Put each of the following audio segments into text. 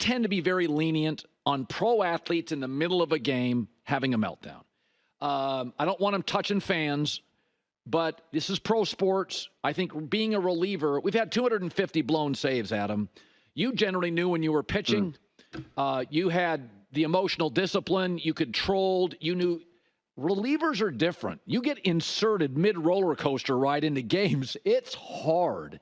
tend to be very lenient on pro athletes in the middle of a game having a meltdown. I don't want them touching fans, but this is pro sports. I think being a reliever, we've had 250 blown saves, Adam. You generally knew when you were pitching. You had the emotional discipline. You controlled. You knew. Relievers are different. You get inserted mid-roller coaster ride into games. It's hard.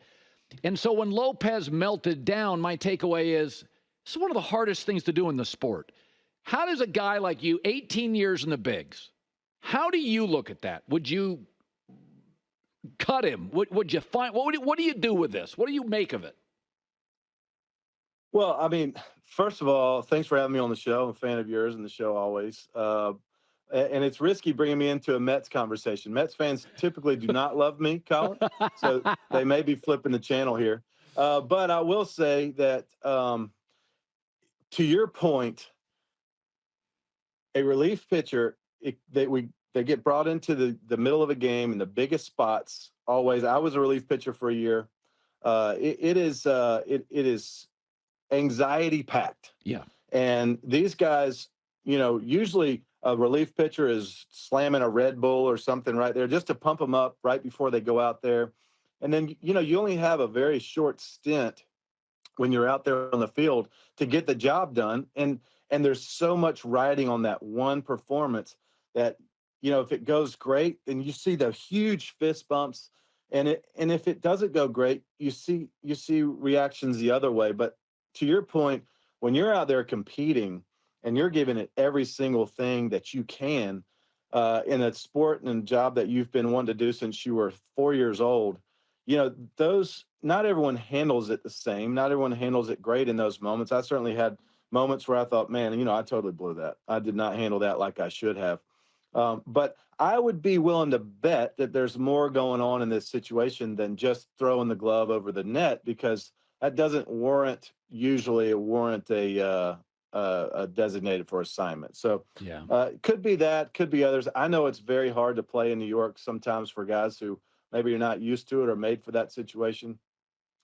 And so when Lopez melted down, my takeaway is this is one of the hardest things to do in the sport. How does a guy like you, 18 years in the bigs, how do you look at that? Would you cut him? Would you find what do you do with this? What do you make of it? Well, I mean, first of all, thanks for having me on the show. I'm a fan of yours and the show always. And it's risky bringing me into a Mets conversation. Mets fans typically do not love me, Colin, so they may be flipping the channel here. But I will say that, to your point, a relief pitcher, they get brought into the middle of a game in the biggest spots. Always, I was a relief pitcher for a year. It is anxiety packed. Yeah, and these guys, usually a relief pitcher is slamming a Red Bull or something right there just to pump them up right before they go out there. And then, you only have a very short stint when you're out there on the field to get the job done. And there's so much riding on that one performance that, if it goes great, then you see the huge fist bumps. And if it doesn't go great, you see reactions the other way. But to your point, when you're out there competing, and you're giving it every single thing that you can in a sport and job that you've been wanting to do since you were 4 years old, not everyone handles it the same. Not everyone handles it great in those moments. I certainly had moments where I thought, man, I totally blew that. I did not handle that like I should have. But I would be willing to bet that there's more going on in this situation than just throwing the glove over the net, because that doesn't usually warrant a designated for assignment. So it could be that, could be others. I know it's very hard to play in New York sometimes for guys who maybe you're not used to it or made for that situation.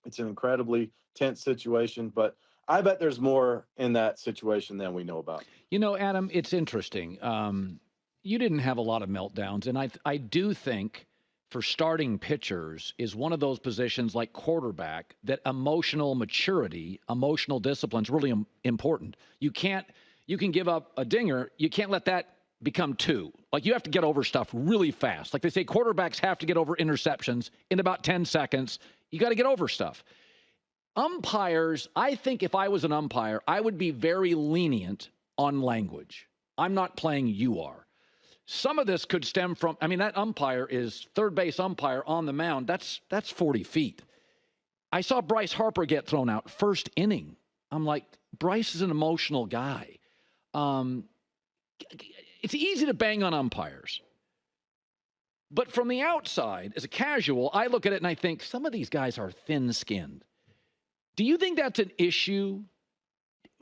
It's an incredibly tense situation, but I bet there's more in that situation than we know about. Adam, it's interesting. You didn't have a lot of meltdowns, and I do think for starting pitchers is one of those positions like quarterback that emotional maturity, emotional discipline is really important. You can give up a dinger. You can't let that become two. Like, you have to get over stuff really fast. Like they say, quarterbacks have to get over interceptions in about 10 seconds. You got to get over stuff. Umpires, I think if I was an umpire, I would be very lenient on language. I'm not playing, you are. Some of this could stem from, that umpire is third base umpire on the mound. That's 40 feet. I saw Bryce Harper get thrown out first inning. I'm like, Bryce is an emotional guy. It's easy to bang on umpires. But from the outside, as a casual, I look at it and I think some of these guys are thin-skinned. Do you think that's an issue?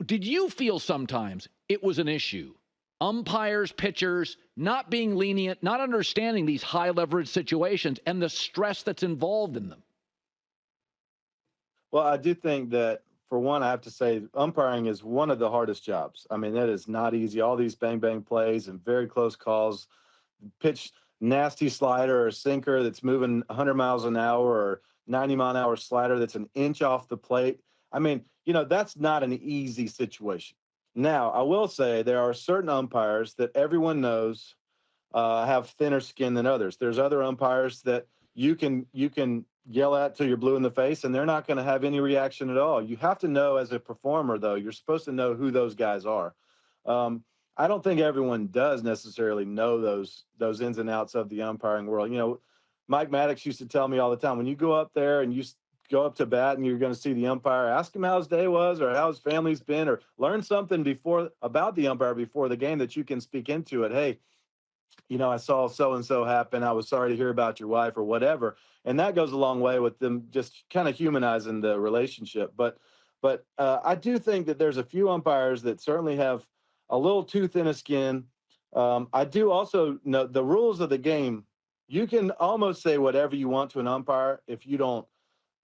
Did you feel sometimes it was an issue? Umpires, pitchers, not being lenient, not understanding these high leverage situations and the stress that's involved in them. Well, I do think that, for one, I have to say umpiring is one of the hardest jobs. That is not easy. All these bang plays and very close calls, pitch nasty slider or sinker that's moving 100 miles an hour or 90-mile-an-hour slider that's an inch off the plate. That's not an easy situation. Now, I will say there are certain umpires that everyone knows have thinner skin than others. There's other umpires that you can yell at till you're blue in the face, and they're not going to have any reaction at all. You have to know, as a performer, though, you're supposed to know who those guys are. I don't think everyone does necessarily know those ins and outs of the umpiring world. Mike Maddox used to tell me all the time, when you go up there and you go up to bat and you're going to see the umpire, ask him how his day was or how his family's been, or learn something about the umpire before the game that you can speak into it. Hey, I saw so-and-so happen. I was sorry to hear about your wife, or whatever. And that goes a long way with them just kind of humanizing the relationship. But I do think that there's a few umpires that certainly have a little too thin a skin. I do also know the rules of the game. You can almost say whatever you want to an umpire if you don't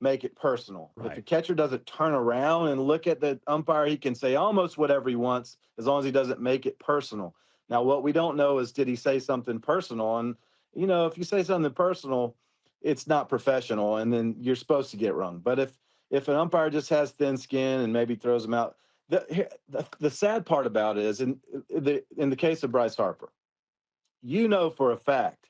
make it personal. Right. If the catcher doesn't turn around and look at the umpire, he can say almost whatever he wants as long as he doesn't make it personal. Now, what we don't know is, did he say something personal? And, if you say something personal, it's not professional, and then you're supposed to get rung. But if an umpire just has thin skin and maybe throws him out, the sad part about it is, in the case of Bryce Harper, for a fact,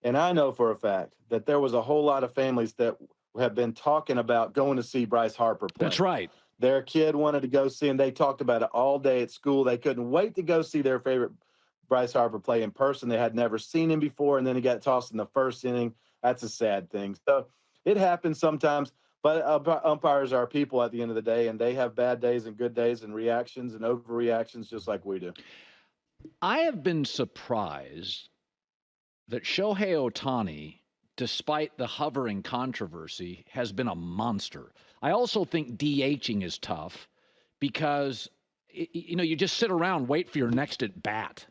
and I know for a fact, that there was a whole lot of families that have been talking about going to see Bryce Harper play. That's right. Their kid wanted to go see him. They talked about it all day at school. They couldn't wait to go see their favorite Bryce Harper play in person. They had never seen him before, and then he got tossed in the first inning. That's a sad thing. So it happens sometimes, but umpires are people at the end of the day, and they have bad days and good days and reactions and overreactions just like we do. I have been surprised that Shohei Ohtani, despite the hovering controversy, has been a monster. I also think DHing is tough because, you just sit around, wait for your next at bat.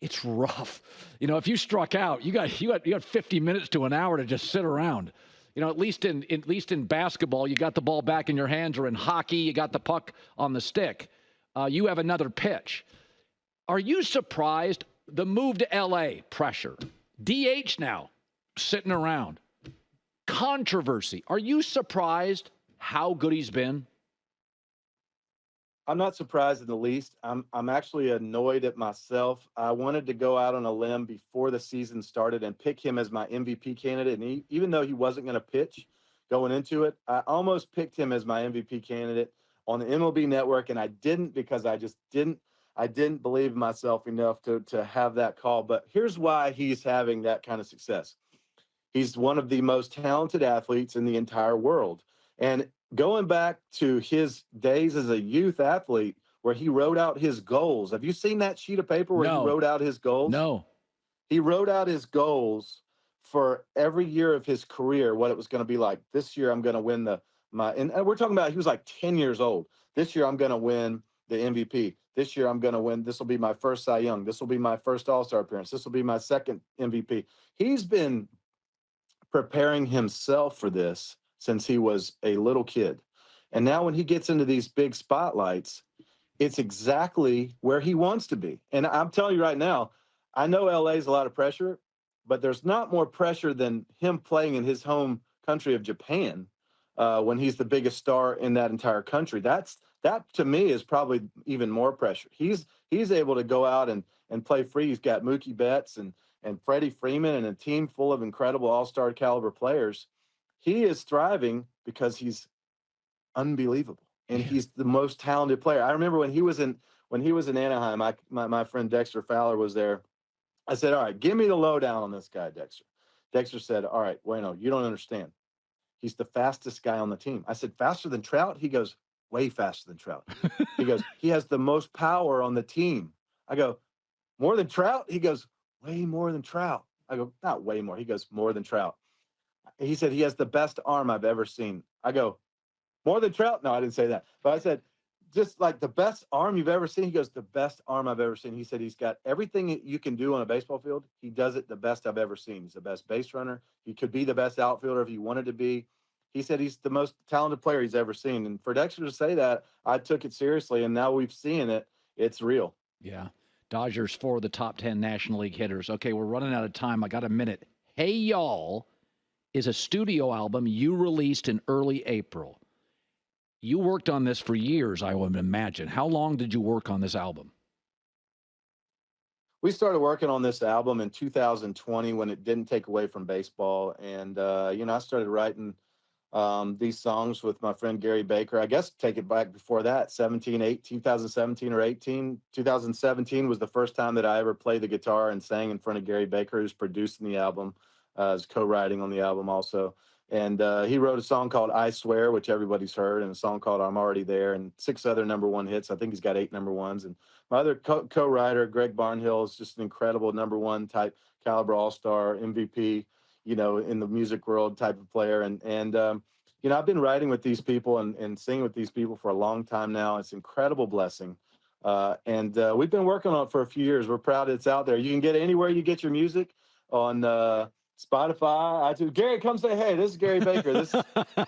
It's rough. If you struck out, you got 50 minutes to an hour to just sit around. At least in basketball, you got the ball back in your hands, or in hockey, you got the puck on the stick. You have another pitch. Are you surprised? The move to L.A., pressure. DH now, sitting around. Controversy. Are you surprised how good he's been? I'm not surprised in the least. I'm actually annoyed at myself. I wanted to go out on a limb before the season started and pick him as my MVP candidate. And even though he wasn't going to pitch going into it, I almost picked him as my MVP candidate on the MLB Network, and I didn't, because I didn't believe in myself enough to have that call. But here's why he's having that kind of success. He's one of the most talented athletes in the entire world. And going back to his days as a youth athlete, where he wrote out his goals. Have you seen that sheet of paper where he wrote out his goals? No. He wrote out his goals for every year of his career, what it was going to be like. This year, I'm going to win and we're talking about, he was like 10 years old. This year, I'm going to win the MVP. This year, I'm going to win. This will be my first Cy Young. This will be my first All-Star appearance. This will be my second MVP. He's been preparing himself for this since he was a little kid. And now when he gets into these big spotlights, it's exactly where he wants to be. And I'm telling you right now, I know LA is a lot of pressure, but there's not more pressure than him playing in his home country of Japan when he's the biggest star in that entire country. That to me is probably even more pressure. He's able to go out and play free. He's got Mookie Betts and Freddie Freeman and a team full of incredible all-star caliber players. He is thriving because he's unbelievable, and he's the most talented player. I remember when he was in Anaheim, my friend Dexter Fowler was there. I said, "All right, give me the lowdown on this guy, Dexter." Dexter said, "All right, Bueno, you don't understand. He's the fastest guy on the team." I said, "Faster than Trout?" He goes, "Way faster than Trout." He goes, "He has the most power on the team." I go, "More than Trout?" He goes, "Way more than Trout." I go, "Not way more." He goes, "More than Trout." He said, "He has the best arm I've ever seen." I go, "More than Trout?" No, I didn't say that. But I said, "Just like the best arm you've ever seen?" He goes, "The best arm I've ever seen." He said, "He's got everything you can do on a baseball field. He does it the best I've ever seen. He's the best base runner. He could be the best outfielder if he wanted to be." He said he's the most talented player he's ever seen. And for Dexter to say that, I took it seriously, and now we've seen it. It's real. Yeah. Dodgers, 4 of the top 10 National League hitters. Okay, we're running out of time. I got a minute. Hey Y'all is a studio album you released in early April. You worked on this for years, I would imagine. How long did you work on this album? We started working on this album in 2020 when it didn't take away from baseball. And, I started writing these songs with my friend Gary Baker. I guess take it back before that, 2017 or 18. 2017 was the first time that I ever played the guitar and sang in front of Gary Baker, who's producing the album, is co-writing on the album also. And he wrote a song called I Swear, which everybody's heard, and a song called I'm Already There, and 6 other number 1 hits. I think he's got 8 number 1s. And my other co-writer, Greg Barnhill, is just an incredible number 1 type caliber all-star MVP, in the music world type of player. And I've been writing with these people and singing with these people for a long time now. It's an incredible blessing. And we've been working on it for a few years. We're proud it's out there. You can get it anywhere you get your music on Spotify, iTunes. Gary, come say hey. This is Gary Baker. This is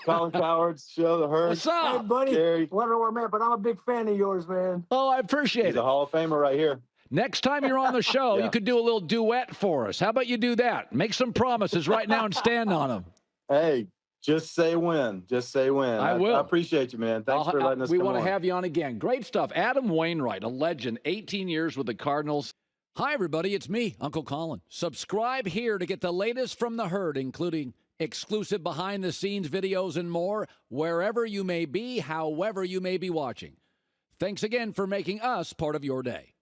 Colin Cowherd's show, The Herd. What's up? Hey, buddy. Gary. I don't know where I'm at, but I'm a big fan of yours, man. Oh, I appreciate He's it. a Hall of Famer right here. Next time you're on the show, Yeah. you could do a little duet for us. How about you do that? Make some promises right now and stand on them. Hey, just say when. Just say when. I will. I appreciate you, man. Thanks for letting us We come want to on. have you on again. Great stuff. Adam Wainwright, a legend, 18 years with the Cardinals. Hi, everybody. It's me, Uncle Colin. Subscribe here to get the latest from the Herd, including exclusive behind-the-scenes videos and more, wherever you may be, however you may be watching. Thanks again for making us part of your day.